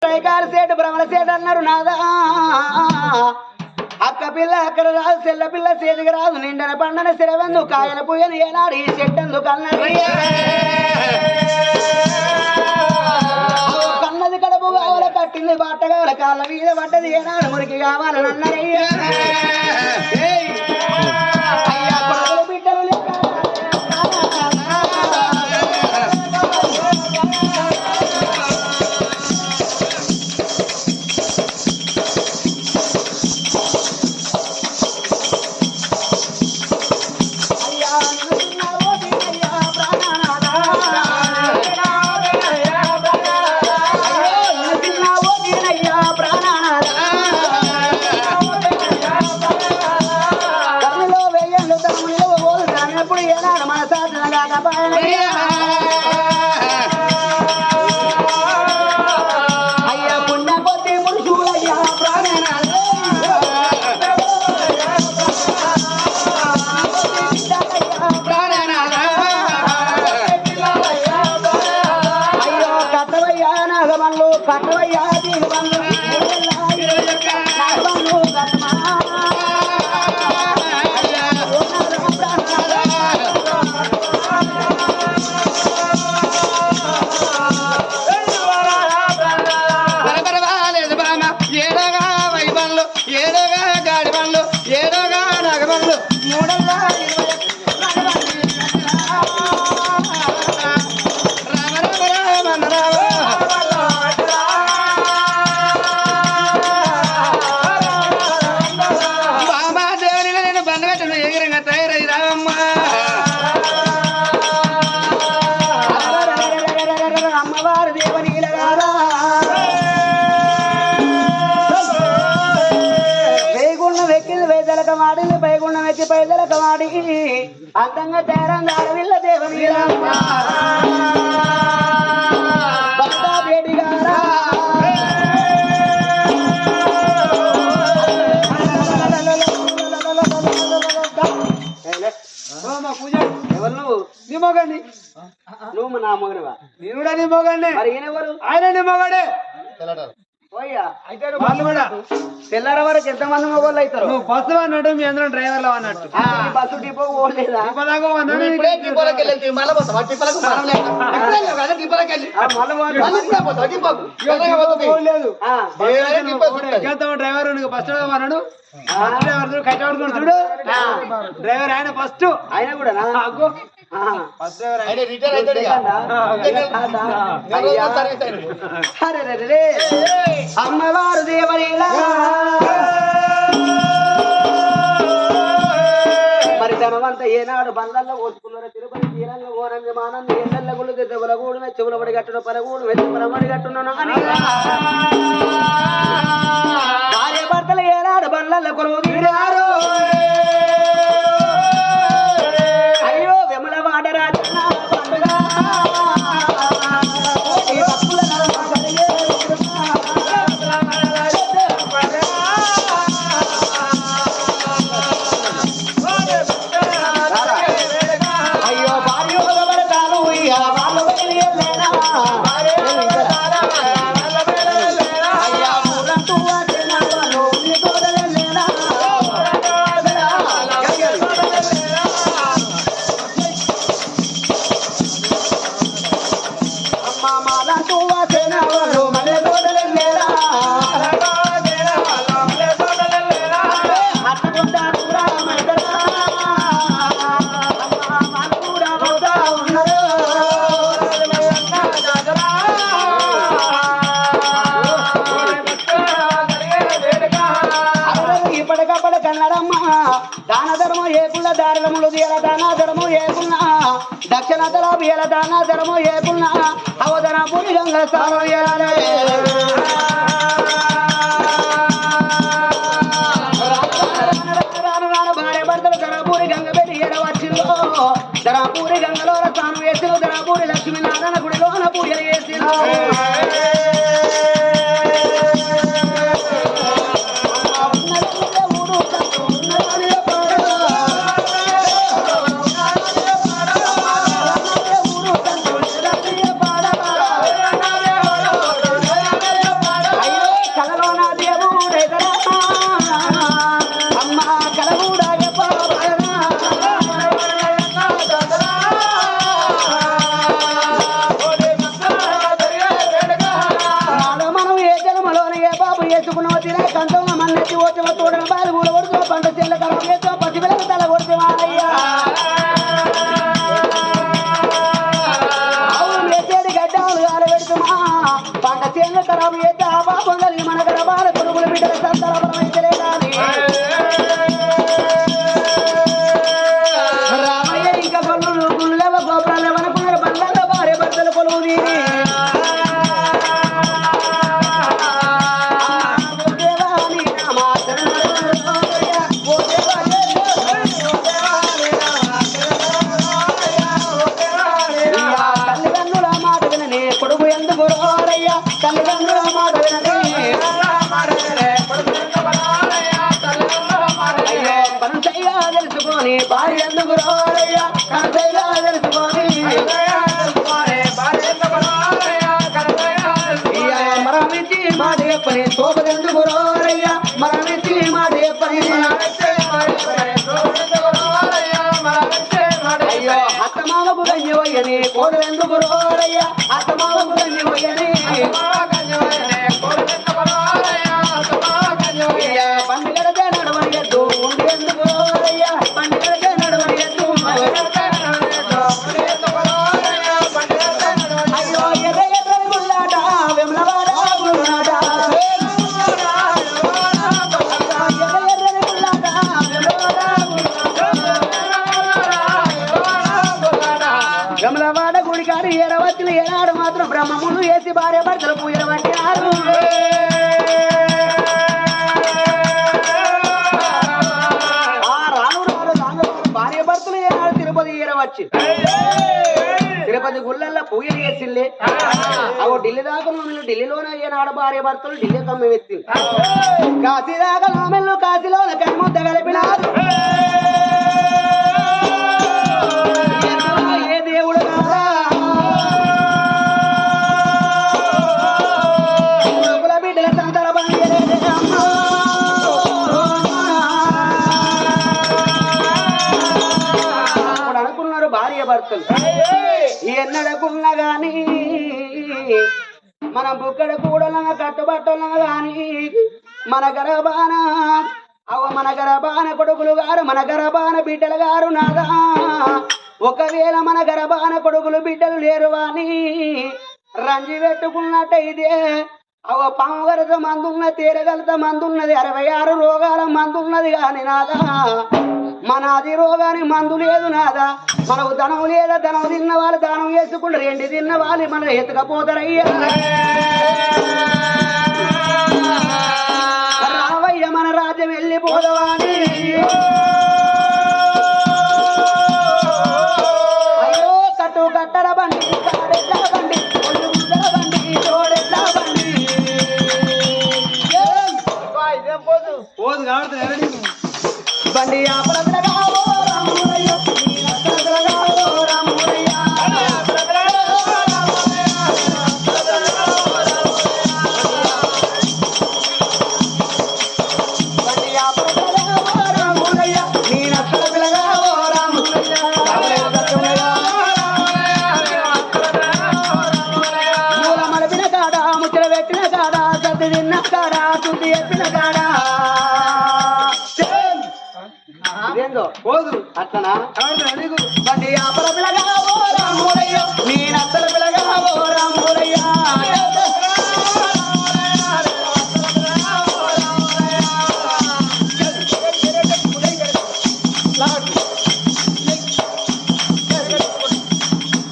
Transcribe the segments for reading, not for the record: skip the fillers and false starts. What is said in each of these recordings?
పైకాల సేటు భ్రమల సేటు అన్నారు నాదా అక్క పిల్ల అక్కడ రాదు చెల్ల పిల్ల సేదికి రాదు నిండన పండన సిరవెందు కాయల పూయను ఏనాడు ఈ చెట్టెందుకు అన్నారు కన్నది కడుపు కావాల కట్టింది బట్ట కావాల కాళ్ళ మీద పడ్డది ఏనాడు మురికి కావాలని అన్నారయ్యా అయ్యా కొడుకులు బిడ్డలు అందంగా తేరంగా అడవిల్ల దేవుని బేటి గారా ఎవరు నువ్వు నీ మొగండి నువ్వు నా మొగనివా నేను కూడా నీ మొగండి మరి ఈయనెవరు ఆయన నీ మొగడే వాళ్ళు కూడా తెల్లార వరకు ఎంతమంది మొగోళ్ళు అవుతారు నువ్వు బస్సు అన్నట్టు మీ అందరం డ్రైవర్లు అన్నట్టు బస్సు డిపో పోలేదా డ్రైవర్ ఫస్ట్ అన్నాడు కట్టబడుకుని చూడు డ్రైవర్ ఆయన ఫస్ట్ ఆయన కూడా అమ్మవారు దేవరీలా మరి ధనవంతా ఏనాడు బండ్లల్లో పోసుకున్నారు తిరుపతి తీరంగా ఓరంగి మానంది ఏళ్ళ గుళ్ళు దెబ్బల గూడు చెవుల పడి కట్టును పరగూడు వెచ్చి పరమడి కట్టున్నాను అని భార్య భర్తలు ఏనాడు బండ్లల్లో కొలువు తీరారు అయ్యో విమల వాడరాజు దాన ధర్మం ఏకున్న దారుణములు తీయాల దాన ధర్మం ఏకున్న దక్షిణ తలాపియల దాన ధర్మం ఏకున్న అవధన పురి గంగ సామయ్యాలే భార్య భర్తలు ధనపూరి గంగ పెట్టి ఏడవచ్చిందో ధనపూరి గంగలో స్థానం వేసిన ధనపూరి లక్ష్మీనారాయణ గుడిలోన పూజలు చేసిన తెలుసుకొని భార్య ఎందుకు రోరయ్యా కనసయ్యా తెలుసుకొని మరణించి మాట చెప్పని శోభదెందుకు రోరయ్యా మరణించి మాట చెప్పని అయ్యో అత్తమాలకు గంజవయ్యని కోడెందుకు రోరయ్యా అత్తమాలకు గంజవయ్యని పండుగలకే నడవయ్యద్దు ఉండేందుకు రోరయ్యా పండుగలకే నడవయ్యద్దు అయ్యో ఎర్ర గుళ్ళాట వెమ్లవాడ గుళ్ళాట వెమ్లవాడ గుడి కాడి ఏడవచ్చులు ఏనాడు మాత్రం బ్రహ్మములు వేసి భార్య భర్తలు పూజలు పట్టినారు భార్య భర్తలు ఏనాడు తిరుపతి ఏడవచ్చు తిరుపతి గుళ్ళల్లో పూజలు చేసిల్లే అగో ఢిల్లీ దాకా నోమెల్లు ఢిల్లీలోనే ఏనాడు భార్య భర్తలు ఢిల్లీ కమ్మ ఎత్తి కాశీ దాకా నోమెల్లు కాశీలోన కనుముద్ద కలిపినారు ఏ దేవుడు కాదా బిడ్డల సంతల బండి అనుకున్నారు భార్య భర్తలు ఎన్నడకున్నా గాని మన బుక్కడ కూడలంగా కట్టుబట్టలంగా గాని మన గర్భాన మన గర్భాన కొడుకులు గారు మన గర్భాన బిడ్డలు గారు నాదా ఒకవేళ మన గర్భాన కొడుకులు బిడ్డలు లేరు అని రంజి పెట్టుకున్నట్టయితే పామగరత మందున్న తీరగలత మందున్నది 66 రోగాల మందున్నది కాని నాదా మన అది రోగానికి మందు లేదు నాదా మనకు ధనం లేదా ధనం తిన్న వాళ్ళు దానం చేసుకుంటారు ఎండి తిన్న వాళ్ళు మన ఎత్తుకపోతారయ్యా రావయ్య మన రాజ్యం వెళ్ళిపోదవాని అయ్యో కట్టు కట్టడ బండి కాడెట్ల బండి ఒళ్ళు ముద్దల బండి తోడెట్ల బండి పోదు కాబట్టి బండి ఆపరగావో రామురయ్య నీ రత్నగావో రామురయ్య బండి ఆపరగావో రామురయ్య నీ రత్నగావో రామురయ్య మూల మలపిన కాడ ముచ్చట పెట్టిన కాడ సద్ది తిన్న కాడ శుద్ధి ఎప్పిన కాడ పోదు అట్లనా నీకు బండి ఆపర పిల్లగావో రామురయ్య నీ నత్తల పిల్లగావో రామురయ్య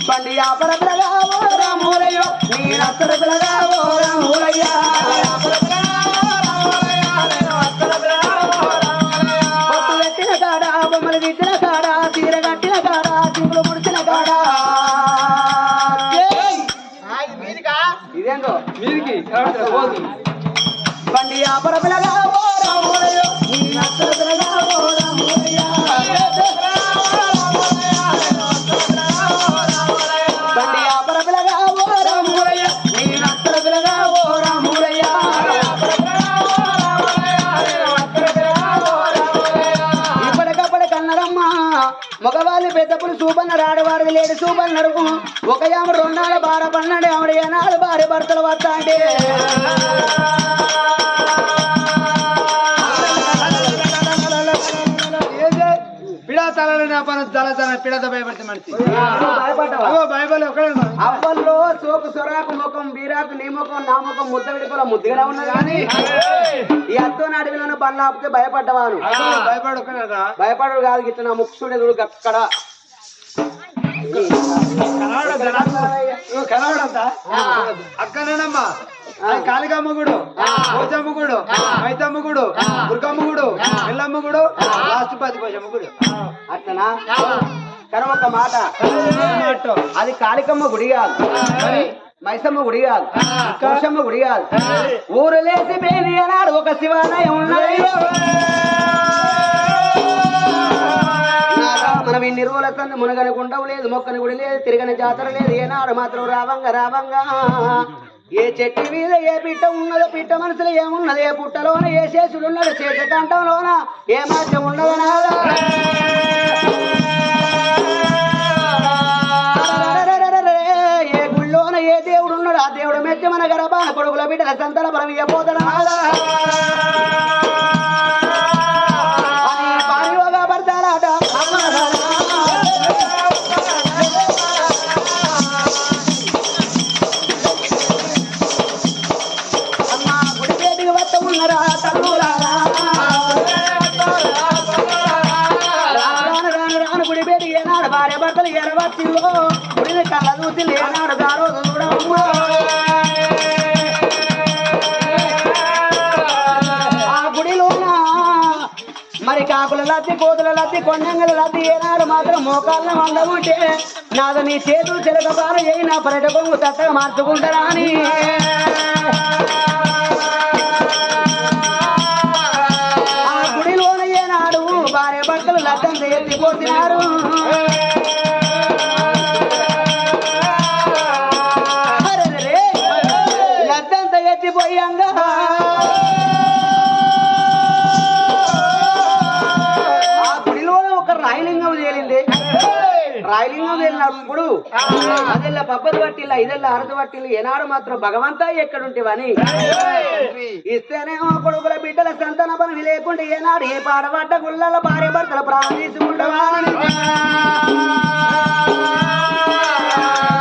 బండి ఆపర పిల్లగావో రామురయ్య నీ నత్తల పిల్లగావో రామురయ్య బొమ్మలు గిట్టిన కాడ తీర కట్టిన కాడ చింపులు ముడిచిన కాడ ఇదేందో మీరికి పోదు బండి ఆపర పిల్లగావో రామురయ్య నీ నత్తల పిల్లగావో రామురయ్య బండి ఆపర పిల్లగావో రామురయ్య నీ నత్తల పిల్లగావో రామురయ్య ఇప్పటికప్పుడు కన్నరమ్మ మగవాళ్ళు పెద్దప్పుడు చూపన్నారు ఆడవారిది లేడు చూపన్నారు ఒక యామ 2 నాళ్ళ బార పన్నాడు ఆవిడ ఏనాడు భార్య భర్తలు వస్తా అంటే పిడా తలని తల తల పిడత భయపడితే మనిషి భయపడ్డావా భయపడి ఒకడే అవ్వల్లో సోకు సొరాకు ముఖం బీరాకు నీ ముఖం నా ముఖం ముద్ద విడిపోల ముద్దుగా ఉన్నా కానీ ఈ అత్తో అడవిలోనే బండ్లు ఆపితే భయపడ్డవాను భయపడి ఒకనేదా భయపడడు కాదు గిట్ట నా ముక్కుడే చూడు అక్కడ కనబడంతా అక్కనేనమ్మా కాళికమ్మ గుడు పోచమ్మ గుడు మైతమ్మ గుడు దుర్గమ్మ గుడు ఎల్లమ్మ గుడు లాస్ట్ 10 పోచమ్మ గుడు అట్లనా కానీ ఒక మాట అది కాళికమ్మ గుడి కాదు మైసమ్మ గుడి కాదు పోచమ్మ గుడి కాదు ఊరు లేసి పేరు అన్నాడు ఒక శివాలయం ఉన్నది ఇన్ని రోజుల సంది మునగని గుండవు లేదు, మొక్కని గుడి లేదు, తిరగని జాతర లేదు. ఏనాడు మాత్రం రావంగా ఏ చెట్టు మీద ఏ పిట్ట ఉన్నదో, పిట్ట మనసులో ఏమున్నది, ఏ పుట్టలోన ఏ శేషులున్నాడు, శేష కంఠంలోన ఏ మాత్రం ఉన్నదనాదా. ఏ గుళ్ళోన ఏ దేవుడు ఉన్నాడు, ఆ దేవుడు మెచ్చి మన గర్భాన కొడుకుల బిడ్డల సంతాన బలం ఇవ్వబోతున్నాడా. అది పారియోగా పడతారాట. అమ్మ గుడి పేటికి వద్ద ఉన్నరా తల్లులారా, రాను గుడి పేటికి ఏనాడు భార్య భర్తలు ఎరవచ్చిలో గుడిని కళ్ళ చూసి లేనాడు గారో చూడమ్మా. ఆ గుడిలోన మరి కాకుల లద్ది, కోతుల లద్ది, కొండంగల లద్ది ఏనాడు మాత్రం మోకాళ్ళ మంద ఉంటే నాది నీ చేతులు చిలక బాల చేయి నా పర్యట కొంగు తట్టగా మార్చుకుంటారా అని. ఆ గుడిలోన ఏనాడు భార్య భర్తలు లద్దంత ఎత్తిపోతున్నారు. లద్దంత ఎత్తిపోయాంగా ఆ గుడిలోన ఒక రాయలింగం తేలింది. రాయలింగం తేలినప్పుడు అదెల్లా పబ్బది పట్టిల్లా, ఇదెల్లా అరదు పట్టిల్లు. ఏనాడు మాత్రం భగవంతా ఎక్కడుంటేవని ఇస్తేనేమో కొడుకుల బిడ్డల సంతాన పని లేకుండా ఏనాడు ఏ పాడబడ్డ గుళ్ళ భార్య భర్తల ప్రాణం తీసుకుంటావా.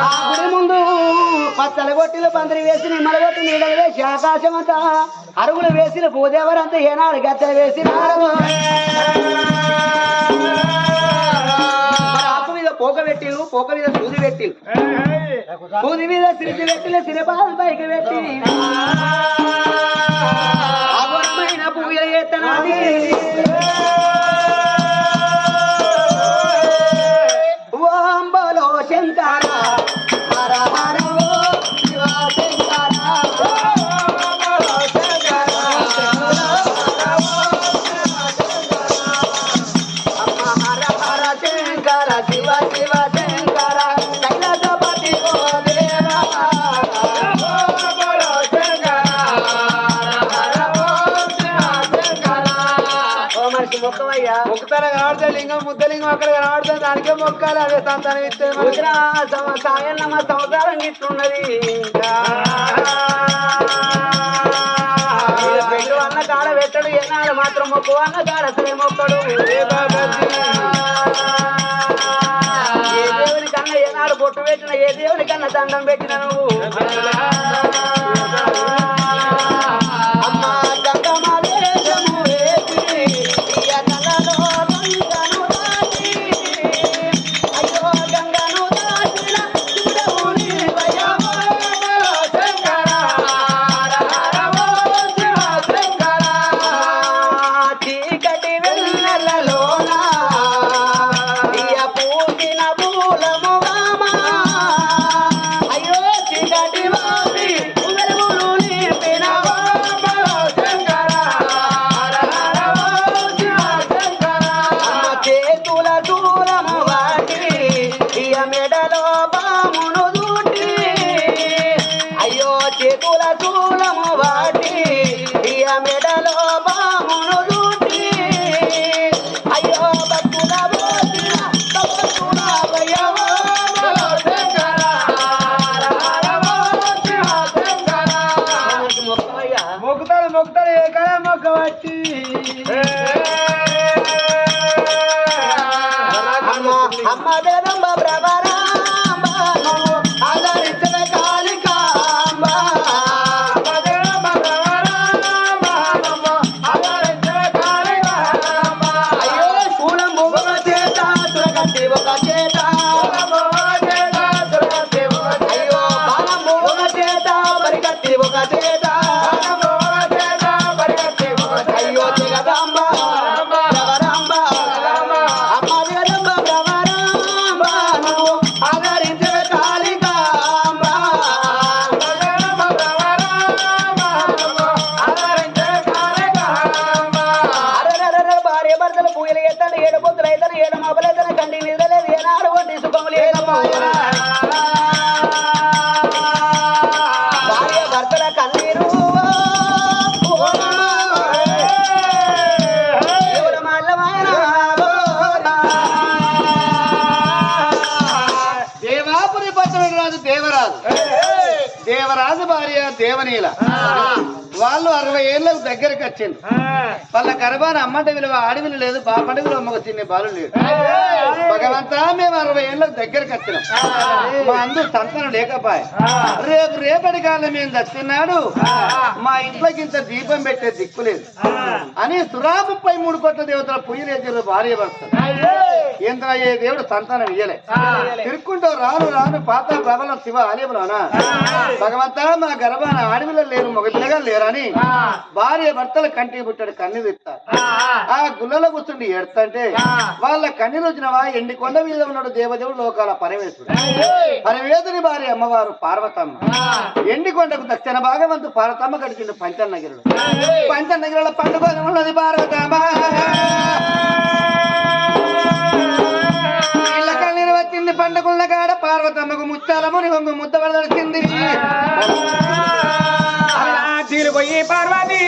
ఆ గుడి ముందు పచ్చల గొట్టిలు పందిరి వేసి నిమ్మల కొట్టి నీడలు వేసి ఆకాశం అంతా అరుగులు వేసిన భూదేవరంతా ఏనాడు గచ్చలు వేసినారు. ఆకు మీద పోక పెట్టిలు, పోక మీద సూది పెట్టిలు, సూది మీద సిరిచి పెట్టిన సిరిపాలు పైకి పెట్టి అగొరమైన పూజలు ఎత్తనాది. ఓంబలో శంకర హర హర ఓ శివ శంకర, అమ్మ హర హర శంకర శివ శివ శంకర కైలాసపతి ఓ దేవా. ఓ మనిషి మొక్కవయ్యా, మొక్కుతారా కనబడితే లింగం ముద్దలింగం అక్కడ కనబడితే దానికే మొక్కాలి, అదే సంతానం ఇస్తే సాయన్నమ్మ సంసారం ఇట్లున్నది. పెట్టు అన్న కాడ పెట్టడు, ఏనాడు మాత్రం మొక్కు అన్న కాడ అసలే మొక్కడు. ఏ దేవుని కన్నా ఏనాడు బొట్టు పెట్టిన, ఏ దేవుని కన్నా దండం పెట్టిన నువ్వు అమ్మ గంగమ్మ వేషము వేసి ఇయ కలలో గంగను దాటి, అయ్యో గంగను దాటిన చూడవు నీవయ్యవో శంకర హర హర ఓ శివ శంకర. చీకటి వెన్నెలలోన ఇయ పూసిన పూలము వామా, అయ్యో చీకటి వాసి వెలుగులు నింపిన శంకర హర హర ఓ శివ శంకర. అమ్మ చేతుల దూరము వాటి ఇయ మెడలో బామును దూటి, అయ్యో చేతుల దూరము వాటి ఇయ మెడలో బామును దూటి, అయ్యో భక్తుల బోసిన భక్తుల భయవో శంకర హర హర ఓ శివ శంకర. మొక్కవయ్యా, మొక్కుతాడు మొక్కుతాడు ఏ కాడ మొక్క వచ్చి అమ్మ అమ్మ జగదంబ ప్రభరాంబ నువ్వు ఆదరించిన కాళికాంబ. అయ్యో శూలం ఒక చేత సురకత్తి ఒక చేత, అయ్యో బాణం ఒక చేత పరికత్తి ఒక చేత, అయ్యో జగదంబ ప్రభరాంబ అమ్మ జగదంబ ప్రభరాంబ నువ్వు ఆదరించిన కాళికాంబ. అరెరెరెరె భార్య భర్తలు పూజలు ఎత్తండి, ఏడు పొద్దులు అయితే ఏడు రాత్రి మొబలైతే కంటి నిద్రలేదు ఏనాడు వంటి సుఖం లేదమ్మా భార్య భర్తల కన్నీరు దేవాపురి పట్టణుడు రాజు దేవరాజు దేవరాజు భార్య దేవనీల వాళ్ళు 60 ఏళ్ళకు దగ్గరకు వచ్చింది వాళ్ళ గర్భాన్ని అమ్మంట విలువ ఆడవిలు లేదు బాపంట విలువ అమ్మకు చిన్న బాలు లేడు భగవంతా మేము 60 ఏళ్ళకు దగ్గరకు వచ్చినాం మా అందరూ సంతానం లేకపోయా రేపటి కాలం మేము చచ్చినాడు మా ఇంట్లోకి ఇంత దీపం పెట్టే దిక్కు లేదు అని 33 కోట్ల దేవతల పుయ్యలేజీలు భార్య పడుతుంది ఎంత ఏ దేవుడు సంతానం ఇయ్యలే తిరుక్కుంటూ రాను రాను పాత ప్రబలం శివ ఆలయంలోనా భగవంతా మా గర్భాన ఆడవిలో లేరు మగ పిల్లగా లేరని భార్య భర్తల కంటికి పుట్టాడు కన్ను తెస్తారు ఆ గుళ్ళలో కూర్చుండి ఏడుతుంటే వాళ్ళ కన్ను వచ్చినవా ఎండి కొండ మీద ఉన్నాడు దేవదేవుడు లోకాల పరమేశ్వరుడు పరమేశ్వరుని భార్య అమ్మవారు పార్వతమ్మ ఎండి కొండకు దక్షిణ భాగవంతు పార్వతమ్మ గడిచిండు పంచన్నగిరుడు పంచన్నగిరుల పండుగ ఉన్నది పార్వతమ్మ వచ్చింది పండుగల కాడ పార్వతమ్మకు ముత్యాలముని కొంగు ముద్ద పడదలిసింది పోయి పార్వతి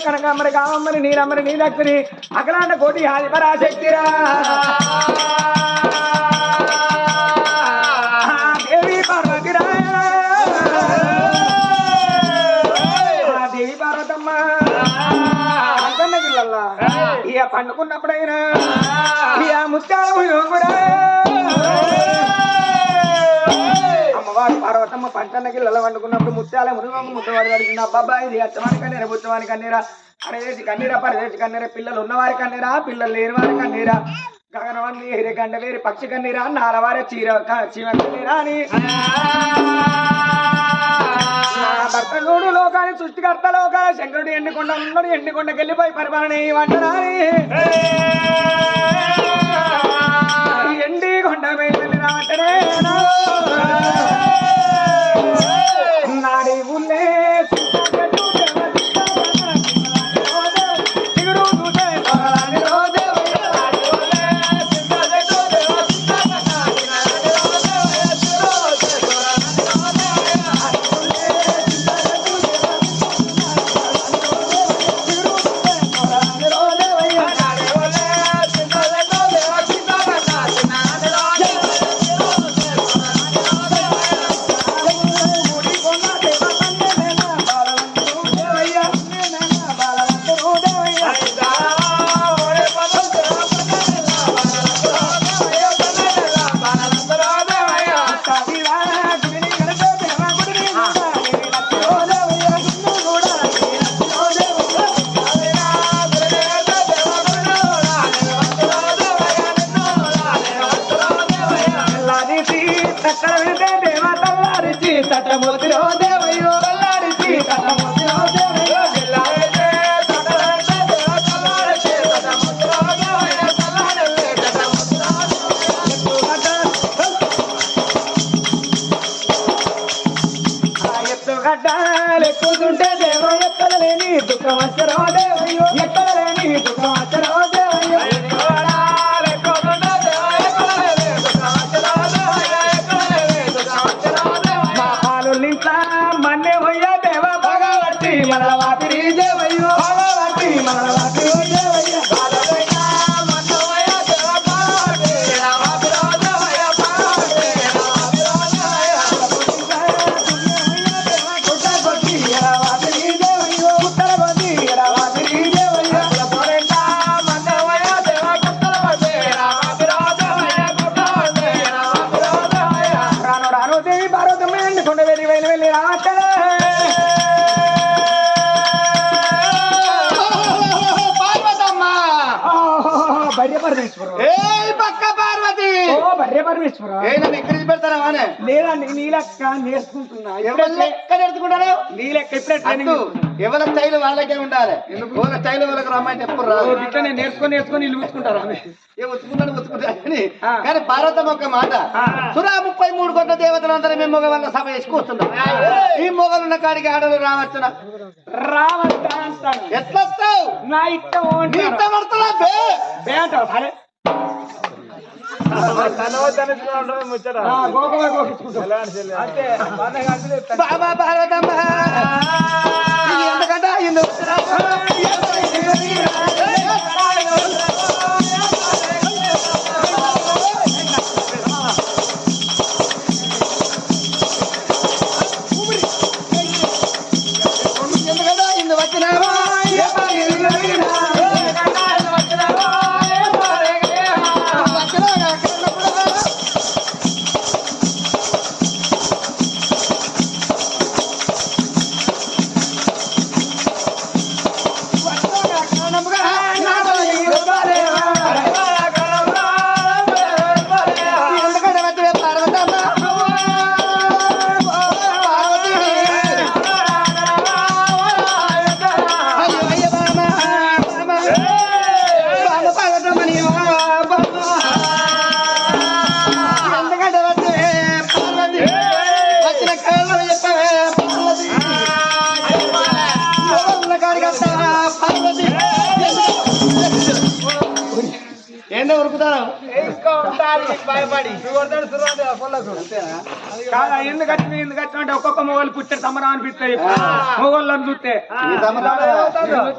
కనకమ్మరి కామమ్మరి నీరమ్మరి నీలక్ష్మి అఖలాండ కోటి ఆది పరాశక్తిరా దేవి పార్వతిరాయ దేవి పార్వతమ్మ అంకన్న జిల్లల్లా ఇక పండుకున్నప్పుడైనా ఇక ముత్యాల కూడా అమ్మవారు పార్వతమ్మ పంచన్నకి లల్ల వండుకున్నప్పుడు ముత్యాల మురుగమ్మ ముద్దవాడు అడిగింది అబ్బాబా ఇది అచ్చవారి కన్నీరా బుచ్చవారి కన్నీరా అనేసి కన్నీరా పరదేశి కన్నీరా పిల్లలు ఉన్నవారి కన్నీరా పిల్లలు లేని వారి కన్నీరా గగనవంది హిరే గండ వేరి పక్షి కన్నీరా నాలవారి చీమ కన్నీరా అని భర్తనుడు లోకాన్ని సృష్టికర్త లోకాల శంకరుడు ఎండికొండ ఉన్నాడు ఎండికొండకి వెళ్ళిపోయి పరిపాలన వంటరా ఎండి కొండ వెళ్ళి రాటనే నాడి ఉల్లే ఎక్కుతుంటే దేవ ఎక్కడలేని దుఃఖం వచ్చరో దేవయ్యో ఎక్కడలేని దుఃఖం వచ్చరో దేవయ్యో మా పాలు నింట్లా మన్నే పోయా దేవ భగవతి మన వాపిరి దేవయ్యో భగవతి మన వాపిరి దేవయ్యో పక్క పార్వతి ఓ బర్రె పరమేశ్వర ఏనా ఎక్కడికి పెడతారా వానే లేదండి నీ లెక్క నేర్చుకుంటున్నా ఎవరి లెక్క నేర్చుకుంటారు నీ లెక్క ఇప్పుడే ట్రైనింగ్ ఎవరి స్టైల్ వాళ్ళకే ఉండాలి ఎవరి స్టైల్ వాళ్ళకి రమ్మంటే ఎప్పుడు రాదు ఇట్లా నేను నేర్చుకొని ఇల్లు పుచ్చుకుంటారా కానీ పార్వతమ్మ ఒక మాట సురా 33 కోట్ల దేవతలందరూ మేము మొగ వల్ల సభ చేసుకొస్తున్నాం ఈ మొగలు ఉన్న కాడికి ఆడలు రావచ్చునా రావద్దా అంటాను ఎట్లా వస్తావు నా ఇష్టం నీ ఇష్టం పడుతున్నా బే అంటావు సరే బాబా పార్వతమ్మ ఎంతకంటే అయింది ఏంటో ఉరుకుతాను ఎందుకు అంటే ఒక్కొక్క మొగలు పుట్టారు సమరం అనిపిస్తాయి మొగోళ్ళని చూస్తే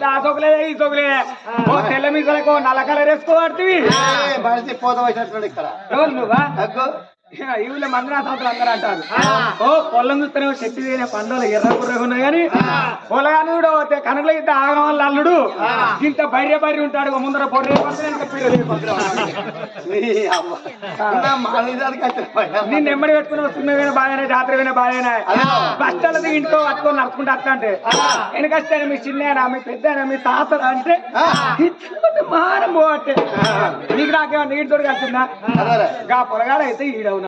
ఆ సోకలేదే ఈ సోకలేదే ఓ తెల్ల మీసలకు నల్ల కలర్ వేసుకోబడుతుంది పోత వచ్చినట్టు ఇక్కడ ఎవరు నువ్వా ఈ ఊళ్ళో మందిరా సంవత్సరాలు అందరూ అంటారు ఓ పొలం చూస్తేనే చెట్టు తినే పండుగలు ఎర్ర గుర్రగా ఉన్నాయి కానీ పొలగాని కూడా కనుకలో ఇంత ఆగం వల్ల అల్లుడు ఇంత బైర్య ఉంటాడు ముందర పొర్రే నిన్ను ఎమ్మడి పెట్టుకుని వస్తున్నా బాగానే జాతర వినా బాగానే కష్టాలది ఇంట్లో పట్టుకొని నడుచుకుంటూ వస్తా అంటే వెనకస్తాను మీ చిన్న మీ పెద్ద మీ తాత అంటే మారం పోవట్టే నీకు నాకేమో నీటితోడు కలిసిందా గా పొలగాడు అయితే ఈడవు